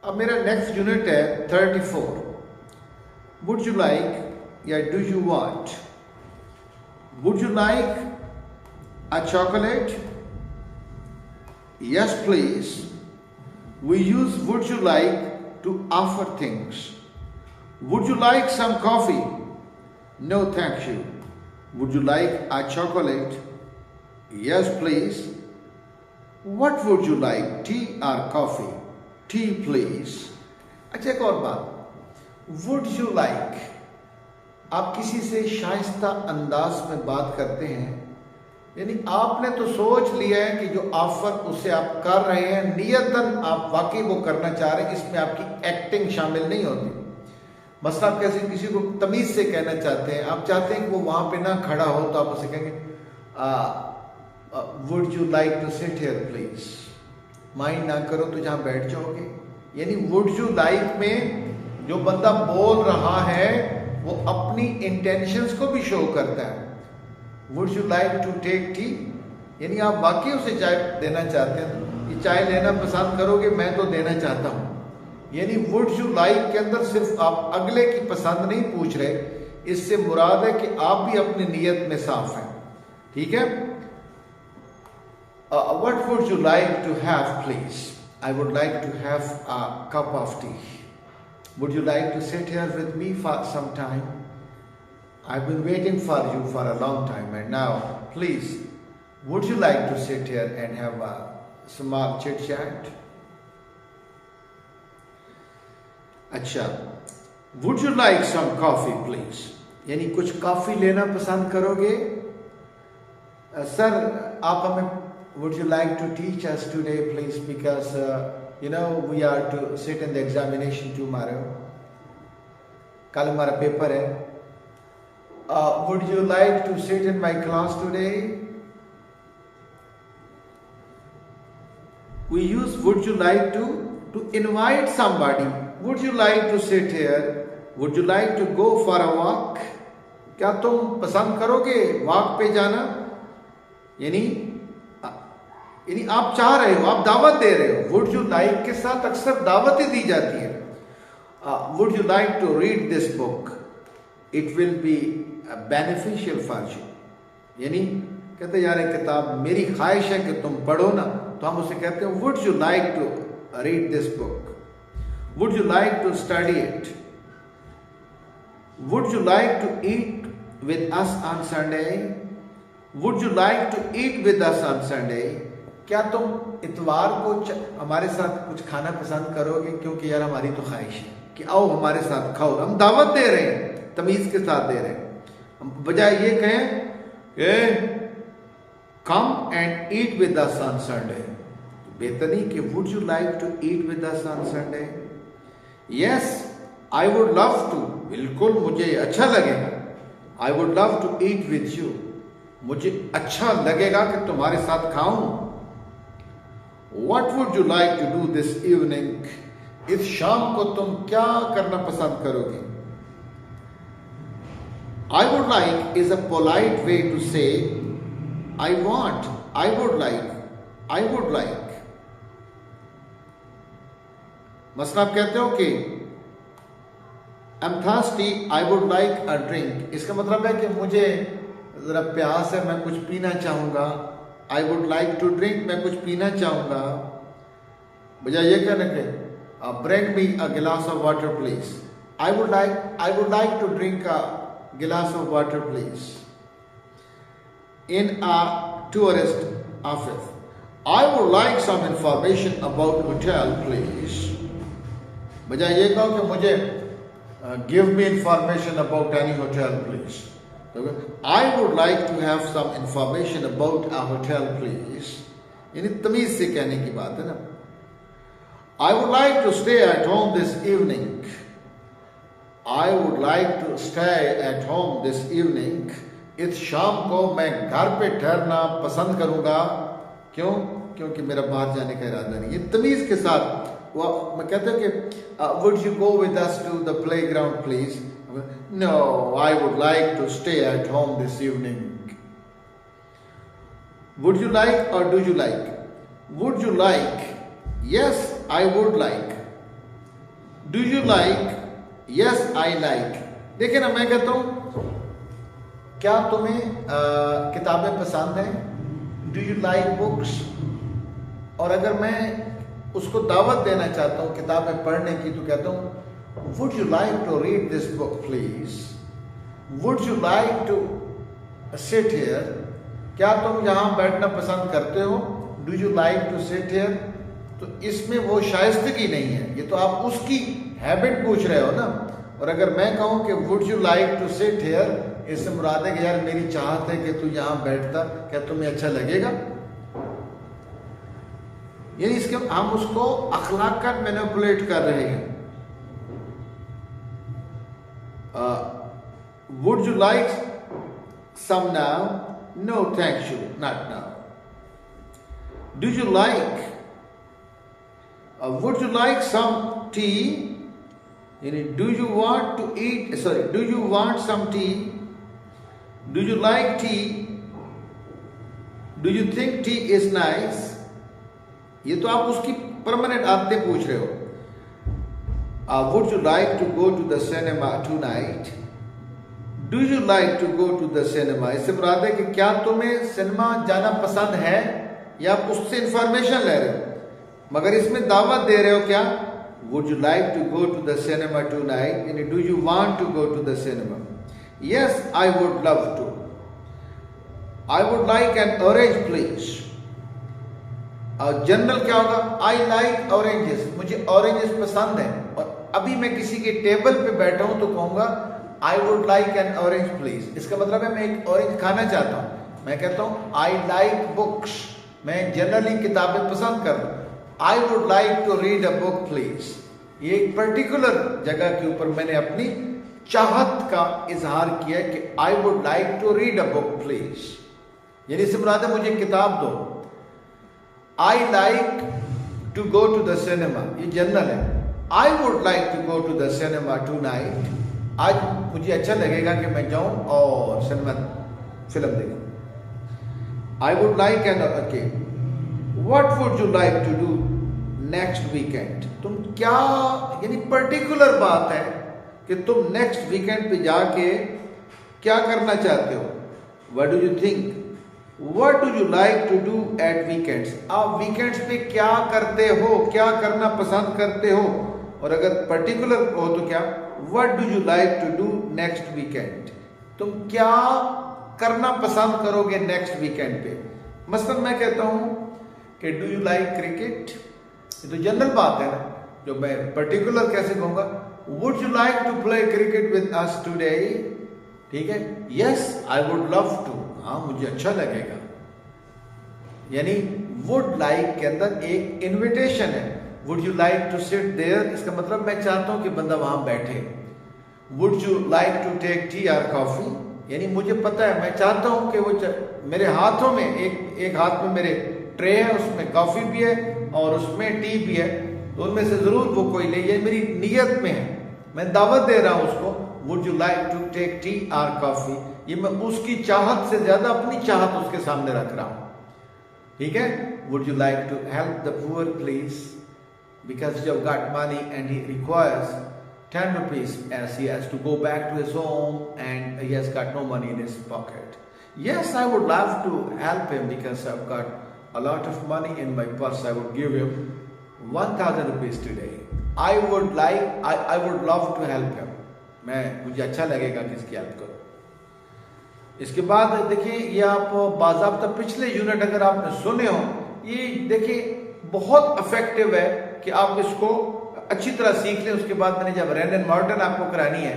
अब मेरा next unit है 34। वुड यू लाइक या do you want? Would you like a chocolate? Yes please. We use would you like to offer things. Would you like some coffee? No thank you. Would you like a chocolate? Yes please. What would you like, tea or coffee? Tea, please. अच्छा, एक और बात, would you like, आप किसी से शाइस्ता अंदाज में बात करते हैं, यानी आपने तो सोच लिया है कि जो ऑफर उसे आप कर रहे हैं, नियतन आप वाकई वो करना चाह रहे हैं, इसमें आपकी एक्टिंग शामिल नहीं होती। मसला आप कैसे किसी को तमीज से कहना चाहते हैं, आप चाहते हैं कि वो वहां पे ना खड़ा हो, तो आप उसे कहेंगे would you like to sit here please? Mind ना करो तो जहां बैठ जाओगे। यानी वुड यू लाइक में जो बंदा बोल रहा है वो अपनी इंटेंशंस को भी शो करता है। Would you like to take tea? यानी आप वाकई उसे चाय देना चाहते हैं, कि चाय लेना पसंद करोगे? मैं तो देना चाहता हूं। यानी वुड यू लाइक के अंदर सिर्फ आप अगले की पसंद नहीं पूछ रहे, इससे मुराद है कि आप भी अपनी नीयत में साफ हैं। ठीक है। What would you like to have, please? I would like to have a cup of tea. Would you like to sit here with me for some time? I've been waiting for you for a long time, and now, please, would you like to sit here and have a small chit chat? अच्छा, would you like some coffee, please? यानी कुछ coffee लेना पसंद करोगे? Sir, आप हमें would you like to teach us today, please? Because, we are to sit in the examination tomorrow. कल हमारा पेपर है. Would you like to sit in my class today? We use would you like to invite somebody. Would you like to sit here? Would you like to go for a walk? क्या तुम पसंद करोगे walk पे जाना? यानी आप चाह रहे हो, आप दावत दे रहे हो। वुड यू लाइक के साथ अक्सर दावत ही दी जाती है। Would you like to read this book? It will be beneficial for you. यानी कहते यार ये किताब मेरी ख्वाहिश है कि तुम पढ़ो ना, तो हम उसे कहते हैं would you like to read this book? Would you like to study it? Would you like to eat with us on Sunday? Would you like to eat with us on Sunday? क्या तुम इतवार को हमारे साथ कुछ खाना पसंद करोगे? क्योंकि यार हमारी तो ख्वाहिश है कि आओ हमारे साथ खाओ। हम दावत दे रहे हैं, तमीज के साथ दे रहे हैं। हम बजाय ये कहें come and eat with us on Sunday, बेहतर नहीं कि would you like to eat with us on Sunday? Yes I would love to, बिल्कुल मुझे अच्छा लगेगा। I would love to eat with you, मुझे अच्छा लगेगा कि तुम्हारे साथ खाऊं। What would you like to do this evening? इस शाम को तुम क्या करना पसंद करोगे? I would like is a polite way to say I want, I would like, I would like. मसला आप कहते हो कि I'm thirsty, I would like a drink. इसका मतलब है कि मुझे जरा प्यास है, मैं कुछ पीना चाहूंगा। I would like to drink, मैं कुछ पीना चाहूंगा। बजाय ये कहने के bring me a glass of water please. I would like to drink a glass of water please. In a tourist office, I would like some information about hotel please. बजाय ये कहो कि मुझे give me information about any hotel please. I would like to have some information about a hotel please. यानी तमीज से कहने की बात है ना। I would like to stay at home this evening. I would like to stay at home this evening. इस शाम को मैं घर पे ठहरना पसंद करूंगा। क्यों? क्योंकि मेरा बाहर जाने का इरादा नहीं। ये तमीज के साथ मैं कहता हूँ कि would you go with us to the playground please? No, I would like to stay at home this evening. Would you like or do you like? Would you like? Yes, I would like. Do you like, yes I like. देखिए ना, मैं कहता हूं क्या तुम्हें किताबें पसंद हैं, डू यू लाइक बुक्स। और अगर मैं उसको दावत देना चाहता हूँ किताबें पढ़ने की, तो कहता हूँ would you like to read this book please, would you like to sit here, क्या तुम यहाँ बैठना पसंद करते हो, do you like to sit here. तो इसमें वो शाइस्तगी नहीं है, ये तो आप उसकी हैबिट पूछ रहे हो ना। और अगर मैं कहूँ कि would you like to sit here, इससे मुराद है कि यार मेरी चाहत है कि तू यहाँ बैठता, क्या तुम्हें अच्छा लगेगा। यानी इसके हम उसको अखलाकत मैनिपुलेट कर रहे हैं। Would you like some now, no thank you, not now. Do you like, would you like some tea, यानी do you want to eat, sorry, do you want some tea, do you like tea, do you think tea is nice. ये तो आप उसकी permanent आदतें पूछ रहे हो। Would you like to go to the cinema tonight, do you like to go to the cinema. इससे मुराद है कि क्या तुम्हें सिनेमा जाना पसंद है, या आप उससे इंफॉर्मेशन ले रहे हो। मगर इसमें दावत दे रहे हो क्या, would you like to go to the cinema tonight, यानी do you want to go to the cinema. Yes I would love to, I would like an orange please. General क्या होगा, आई लाइक ऑरेंजेस, मुझे oranges पसंद है। और अभी मैं किसी के टेबल पे बैठा हूं तो कहूंगा आई would like an orange please. इसका मतलब है मैं एक ऑरेंज खाना चाहता हूं। मैं कहता हूं आई लाइक बुक्स, मैं जनरली किताबें पसंद करता हूं। I would like to read a book please. ये एक पर्टिकुलर जगह के ऊपर मैंने अपनी चाहत का इजहार किया कि I would like to read a book please, यानी इससे मुराद है मुझे किताब दो। I like to go to the cinema, ये जनरल है। I would like to go to the cinema tonight, आज मुझे अच्छा लगेगा कि मैं जाऊं और सिनेमा फिल्म देखूं। I would like an, okay, what would you like to do next weekend. तुम क्या, यानी पर्टिकुलर बात है कि तुम नेक्स्ट वीकेंड पे जाके क्या करना चाहते हो। What do you think, What do you like to do at weekends? आप वीकेंड्स पे क्या करते हो, क्या करना पसंद करते हो। और अगर पर्टिकुलर हो तो क्या, What do you like to do next weekend? तुम क्या करना पसंद करोगे नेक्स्ट वीकेंड पे। मसलन मैं कहता हूं कि डू यू लाइक क्रिकेट, ये तो जनरल बात है ना, जो मैं पर्टिकुलर कैसे कहूंगा। Would you like to play cricket with us today, ठीक है, yes I would love to, हाँ मुझे अच्छा लगेगा। यानी वुड लाइक के अंदर एक इन्विटेशन है। Would you like to sit there, इसका मतलब मैं चाहता हूं कि बंदा वहां बैठे। Would you like to take tea और कॉफी, यानी मुझे पता है, मैं चाहता हूं कि वो मेरे हाथों में एक हाथ में मेरे ट्रे है, उसमें कॉफी भी है और उसमें टी भी है, तो उनमें से जरूर वो कोई ले। ये मेरी नीयत में है, मैं दावत दे रहा हूं उसको। Would you like to take tea और कॉफी, ये मैं उसकी चाहत से ज्यादा अपनी चाहत उसके सामने रख रहा हूं, ठीक है। Would you like to help the poor please, because you have got money and he requires 10 rupees as he has to go back to his home and he has got no money in his pocket. Yes, I would love to help him because I've got a lot of money in my purse. I would give him 1000 rupees today. I would love to help him. मुझे अच्छा लगेगा कि इसकी help करो। इसके बाद देखिए, ये आप बाज़ाब्ता पिछले यूनिट अगर आपने सुने हो, ये देखिए बहुत इफेक्टिव है कि आप इसको अच्छी तरह सीख लें। उसके बाद मैंने जब रैंडन मॉर्टन आपको करानी है